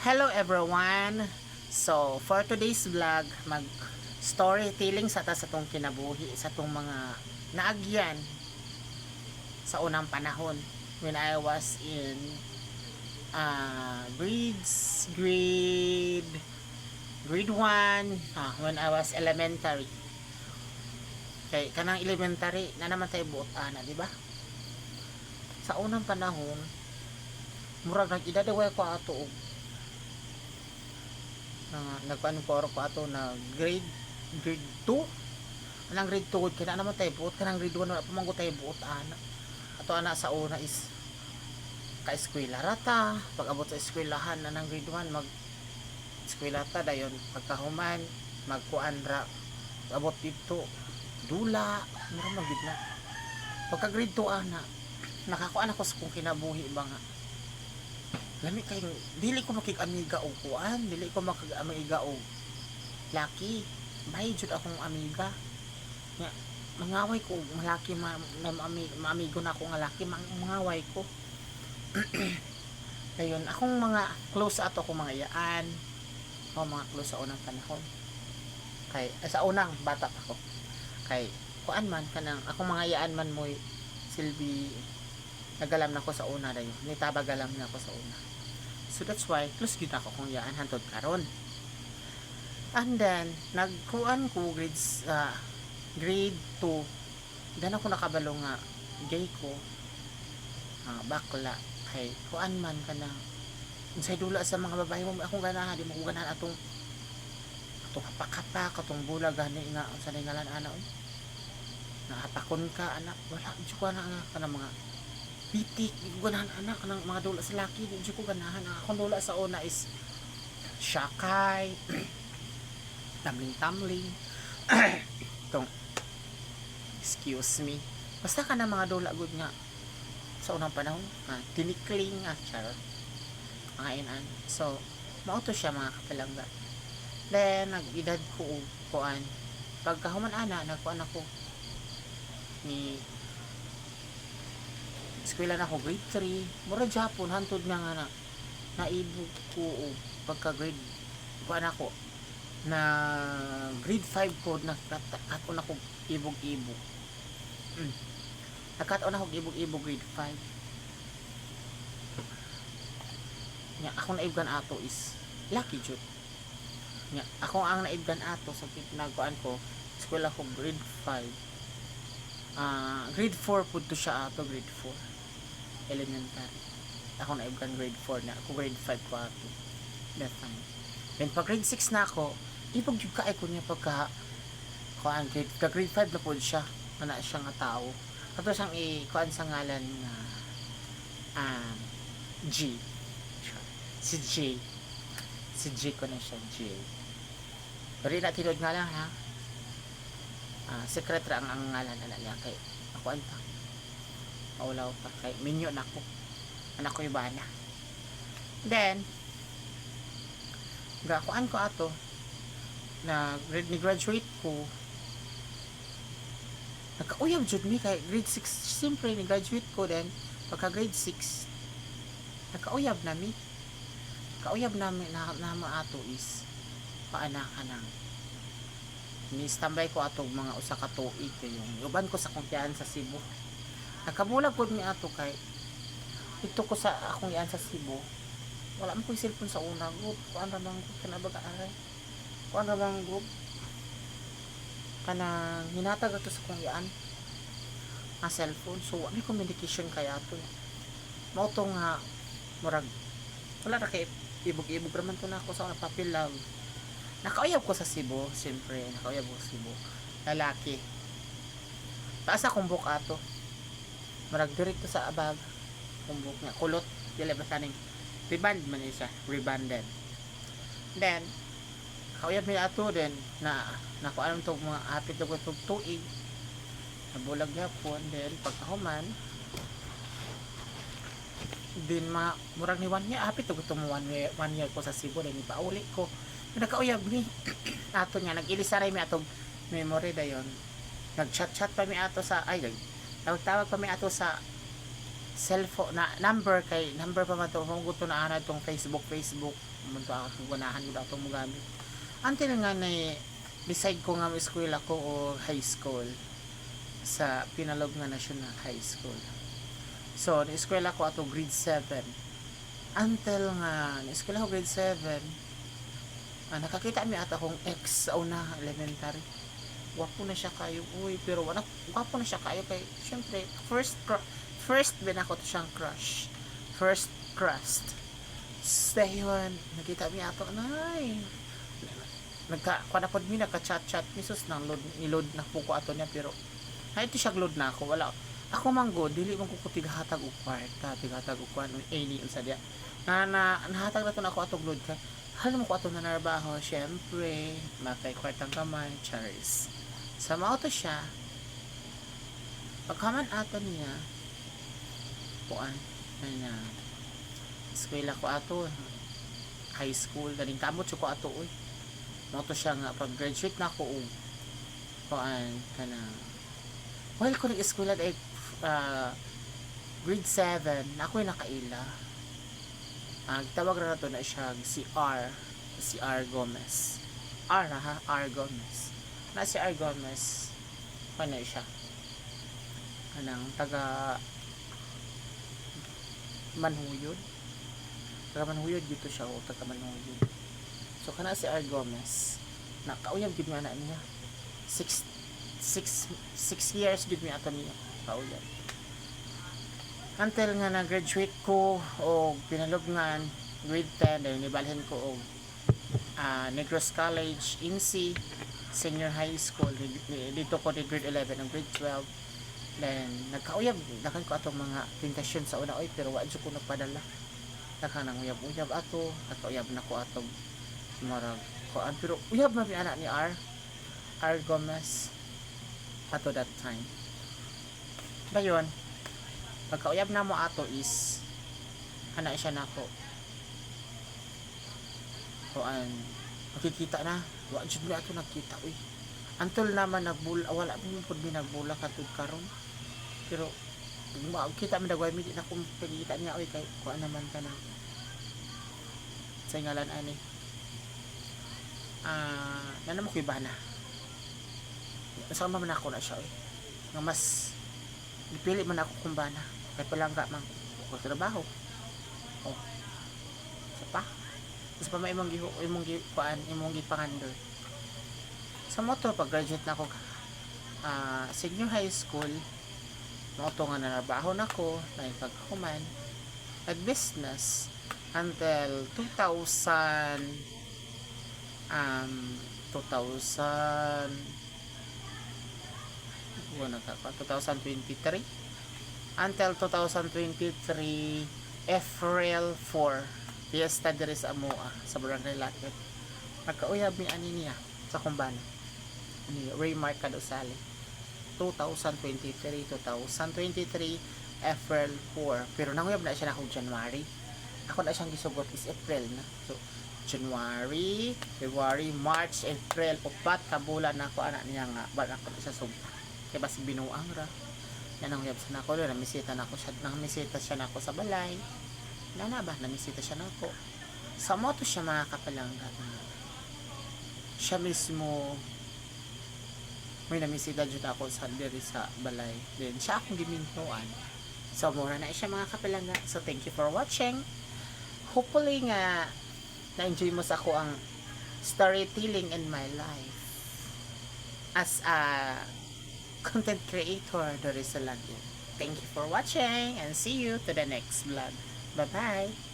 Hello everyone! So, for today's vlog, storytelling sa atong kinabuhi, sa atong mga naagyan sa unang panahon when I was in grade 1, when I was elementary. Kay kanang elementary na naman tayo buot ana, di ba? Sa unang panahon, murag nag-idadaway ko ato og nagpaano ko ato na grade 2. Anang grade 2 kaya naman tayo buot, kanang grade 1 wala pa manggo tayo buot ana. Ato ana sa una is ka-eskwela rata. Pag abot sa eskwelahan na ng grade 1 mag eskwela ta dayon, pagkahuman magkuan ra abot dito dula mura magid na. Pagka grade 2 ana nakakuan ako sa kung kinabuhi ba nga lami kay dili ko makig-amiga og kuan, dili ko makig-amiga og laki. May jud akong amiga. Nga mangaway ko og malaki maamigo na ako nga laki, mangaway ko. Dayon akong mga close ato ko mga iyaan. O mga close sa unang panahon. Kay sa unang bata ako. Kay kuan man kanang akong mga iyaan man moy silbi nagalam na ko sa una dayon. Nitabagalam na ako sa una. So that's why close gyud ako kung yaan hantod karon. And then nagkuan ko grade 2. Dan ako nakabalo nga gay ko. Bakla kay kuan man kanang unsay dula sa mga babae mo akong ganahan di mo ganahan atong hapak-hapak atong bulag gani nga unsa nay ngalan ana napakon ka anak wala jud ko na kanang mga pitik, di ko ganahan anak ng mga dula sa laki, di ko ganahan. Akong dula sa una is syakay, tamling-tamling, itong, excuse me, basta ka na mga dula good nga sa unang panahon, tinikling, charot, mga inan. So, mauto siya mga kapalangga. Then, nag-edad ko kuan, pagkahuman ana, nagkuan ako ni eskwela na ako grade 3 mura Japon hantod nga nga naibog ko pagka grade kuan ako na grade 5 ko nakataon ako ibog-ibog nakataon ako ibog-ibog grade 5 nga ako naibgan ato is lucky jud nga ako ang naibgan ato sa pinagkuan ko eskwela ko grade 5 grade 4 pud to siya ato grade 4 elementary. Ako na ibang grade 4 na. Ako grade 5 ko ato. That time. Then pag grade 6 na ako, ibag yung kaay ko niya pagka grade 5 na po siya. Mana siya nga tao. Ato siyang kuan sa ngalan na G. Si J. Si J ko na siya. J. Pero na tinod nga lang ha. Secretary ang ngalan na niya kay ako anta. Maulaw pa kay minyo na ko anak ko iba na then gakuan ko ato na graduate ko nagkauyab jud mi kay grade 6 siyempre ni graduate ko then pagka grade 6 nagkauyab nami na ato is paanakan nang ni standby ko ato mga usa ka tuig yung uban ko sa kumpiyansa sa Cebu. Nakabulag po mi ato kay ito ko sa akong yan sa Cebu wala mo ko yung cellphone sa una group kuan ra bang kanabag-aaray kuan ra bang group kanang hinatag ato sa kong yan nga cellphone so may communication kaya ato mao to nga murag wala ra kay ibog-ibog raman to na ako sa una papel love nakauyab ko sa Cebu siyempre nakauyab ko sa Cebu lalaki taas akong book ato marag direkto sa abag kumbok nga kulot dili ba saning reband man siya rebanded then kauyab mi ato then nakuan to mga hapit og tuig nabulag gyapon then pagkahuman din murag ni 1 year hapit og tumo 1 year ko sa Cebu then ipauli ko nakauyab ni ato nga nag-ilisaray mi atong memory dayon nag-chat pa mi ato sa tawag pa mi ato sa cellphone na number kay number pa man to hugot to na ana tong Facebook mo to ako ganahan mo daw mo gamit until nga na beside ko nga mo eskwela ko o high school sa Pinalog nga National High School. So ni eskwela ko ato grade 7 until nga ni eskwela ko grade 7 nakakita mi ata akong ex sa una elementary. Wapo na siya kayo uy pero wala wapo na siya kayo kay syempre first ben ako to siyang crush. First crush. Dayon, nakita mi ato nay. Nagka-kwanapod mi nagka-chat misus nang load na po ko ato niya pero ito siya load na ako wala. Ako manggo dili man ko tighatag og kwarta, tighatag og kwan any unsa dia. Nahatag na to na ako atong load kay halim ko ato na narbaho syempre makay kwartang kamay charis. Sa mao to siya. Pagkaman ato niya kuan na eskwela ko ato high school galing kamot ko ato oy mo to siya nga pag graduate na ako og kuan kana while ko nag-eskwela ay grade 7 ako nakaila tawag na to na siya si R Gomez R Gomez na si R Gomez ano siya kanang taga Manhuyod dito siya o taga Manhuyod so kana si R Gomez nakauyab gid nga na niya 6 years gid mi ato niya kauyab until nga na-graduate ko o Pinalubngan grade 10 dahil nibalhin ko og Negros College INSI Senior High School dito ko di grade 11 ang grade 12 then nagkauyab dakan ko atong mga tentasyon sa una oy pero wa jud ko nagpadala dakan nang uyab ato nagkauyab na ko atong marag ko pero uyab man mi anak ni R Gomez ato that time dayon pagkauyab na mo ato is ana siya nako ko makikita na wa jud mi ato nakita uy antol naman wala mi pud mi nagbula katud karon pero kita man dagway mi di na kung pagkita niya oy kay kuan naman ka na sa ngalan ani nana mo kuybana sama man ako na siya oy nga mas dipili man ako kung bana kay palangga man ko trabaho sa pa tapos pa may imong gipangandor sa moto pag graduate na ako senior high school moto nga nanabaho na ko naipaghuman at business until 2023 until 2023 April 4 fiesta diri sa Amoa sa Barangay Laket nagkauyab mi ani niya sa kumbana ni Raymark Kadosali 2023 April 4 pero nanguyab na siya na akong January ako na siyang gisugot is April na so January, February, March, April upat ka bulan na ako anak niya nga ba ako sa sugta kay basi binuang ra yan ang uyab sa nako namisita na ako siya namisita siya na ako sa balay namisita siya na ako sa moto siya mga kapalangga siya mismo may namisita dyan ako sa diri sa balay then siya akong gimintuan so mura na siya mga kapalangga so thank you for watching hopefully nga na-enjoy mo sa ako ang storytelling in my life as a content creator diri sa London. Thank you for watching and see you to the next vlog. Bye bye.